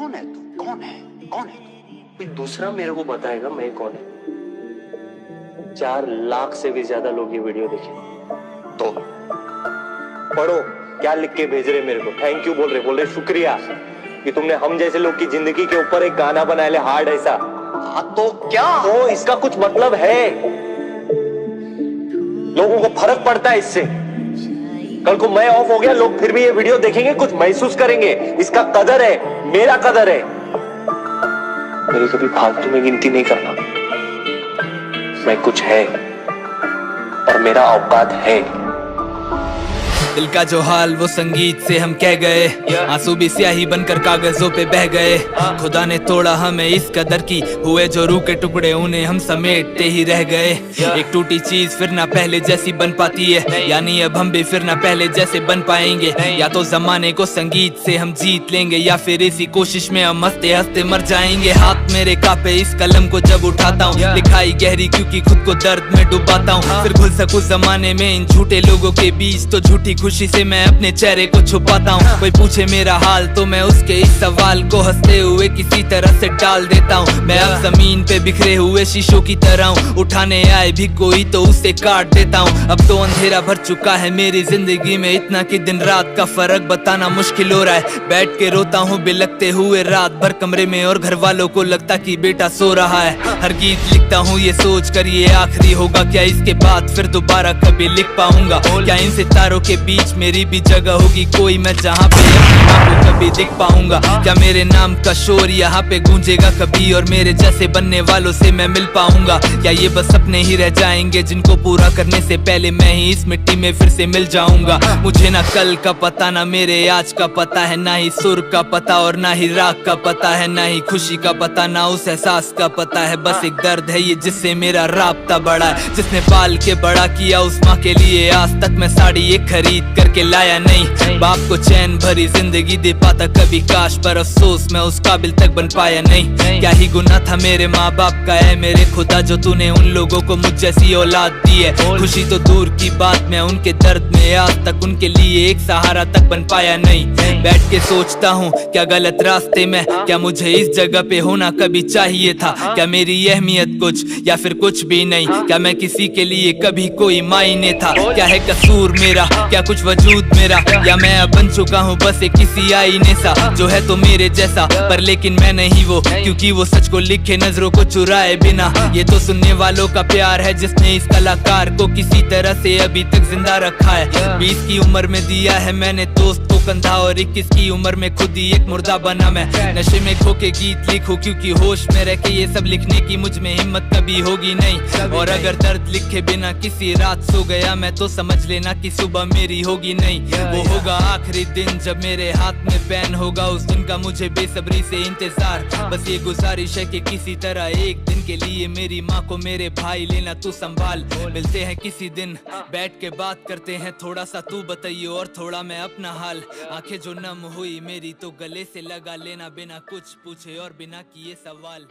कौन है तू? कौन है? कौन है तू? कोई दूसरा मेरे को बताएगा मैं कौन है। 4 लाख से भी ज्यादा लोग ये वीडियो देखे। तो पढ़ो क्या लिख के भेज रहे मेरे को। थैंक यू बोल रहे शुक्रिया कि तुमने हम जैसे लोग की जिंदगी के ऊपर एक गाना बनाया ले हार्ड ऐसा। हाँ तो क्या? तो इसका कुछ मतलब है, लोगों को फर्क पड़ता है इससे। कल को मैं ऑफ हो गया, लोग फिर भी ये वीडियो देखेंगे, कुछ महसूस करेंगे। इसका कदर है, मेरा कदर है। मेरी कभी फालतू में गिनती नहीं करना। मैं कुछ है और मेरा औकात है। दिल का जो हाल वो संगीत से हम कह गए, आंसू भी स्याही बनकर कागजों पे बह गए। खुदा ने तोड़ा हमें इस कदर की, हुए जो रूह के टुकड़े उन्हें हम समेटते ही रह गए। एक टूटी चीज फिर ना पहले जैसी बन पाती है, यानी अब हम भी फिर ना पहले जैसे बन पाएंगे। या तो जमाने को संगीत से हम जीत लेंगे, या फिर इसी कोशिश में हम हंसते हंसते मर जाएंगे। हाथ मेरे कांपे इस कलम को जब उठाता हूँ, लिखाई गहरी क्योंकि खुद को दर्द में डुबाता हूँ। फिर घुल सकूं जमाने में इन झूठे लोगों के बीच, तो झूठी खुशी से मैं अपने चेहरे को छुपाता हूँ। कोई पूछे मेरा हाल तो मैं उसके इस सवाल को हंसते हुए किसी तरह से टाल देता हूँ। मैं अब जमीन पे बिखरे हुए शीशों की तरह हूँ, उठाने आए भी कोई तो उसे काट देता हूँ। अब तो अंधेरा भर चुका है मेरी जिंदगी में, इतना कि दिन रात का फर्क बताना मुश्किल हो रहा है। बैठ के रोता हूँ बिलखते हुए रात भर कमरे में, और घर वालों को लगता कि बेटा सो रहा है। हर गीत लिखता हूँ ये सोच कर ये आखिरी होगा, क्या इसके बाद फिर दोबारा कभी लिख पाऊंगा? क्या इन सितारों के बीच मेरी भी जगह होगी कोई, मैं जहाँ पे अपनी माँ को कभी दिख पाऊंगा? क्या मेरे नाम का शोर यहाँ पे गूंजेगा कभी, और मेरे जैसे बनने वालों से मैं मिल पाऊंगा? क्या ये बस सपने ही रह जाएंगे जिनको पूरा करने से पहले मैं ही इस मिट्टी में फिर से मिल जाऊंगा? मुझे ना कल का पता ना मेरे आज का पता है, ना ही सुर का पता और ना ही राग का पता है, ना ही खुशी का पता ना उस एहसास का पता है। बस एक दर्द है ये जिससे मेरा राब्ता बढ़ा है, जिसने पाल के बड़ा किया उस माँ के लिए। आज तक मैं साड़ी एक खरीद करके लाया नहीं, बाप को चैन भरी जिंदगी दे पाता कभी काश, पर अफसोस मैं उस काबिल तक बन पाया नहीं। क्या ही गुनाह था मेरे माँ बाप का है मेरे खुदा, जो तूने उन लोगों को मुझ जैसी औलाद दी है। खुशी तो दूर की बात, मैं उनके दर्द में आज तक उनके लिए एक सहारा तक बन पाया नहीं। बैठ के सोचता हूँ क्या गलत रास्ते में, क्या मुझे इस जगह पे होना कभी चाहिए था? क्या मेरी अहमियत कुछ या फिर कुछ भी नहीं? क्या मैं किसी के लिए कभी कोई मायने था? क्या है कसूर मेरा, क्या कुछ वजूद मेरा, या मैं अब बन चुका हूँ बस एक किसी आईने सा, जो है तो मेरे जैसा पर लेकिन मैं नहीं वो, क्योंकि वो सच को लिखे नजरों को चुराए बिना। ये तो सुनने वालों का प्यार है जिसने इस कलाकार को किसी तरह से अभी तक जिंदा रखा है। 20 की उम्र में दिया है मैंने दोस्त को कंधा, और 21 की उम्र में खुद ही एक मुर्दा बना मैं। नशे में खो के गीत लिखूं क्योंकि होश में रह के ये सब लिखने की मुझ में हिम्मत कभी होगी नहीं। और अगर दर्द लिखे बिना किसी रात सो गया मैं, तो समझ लेना कि सुबह मेरी होगी नहीं। वो होगा आखिरी दिन जब मेरे हाथ में पेन होगा, उस दिन का मुझे बेसब्री से इंतजार। बस ये गुजारिश है कि किसी तरह एक दिन के लिए मेरी माँ को मेरे भाई लेना तू संभाल। मिलते हैं किसी दिन, बैठ के बात करते हैं, थोड़ा सा तू बताइए और थोड़ा मैं अपना हाल। आंखें जो नम हुई मेरी तो गले से लगा लेना, बिना कुछ पूछे और बिना किए सवाल।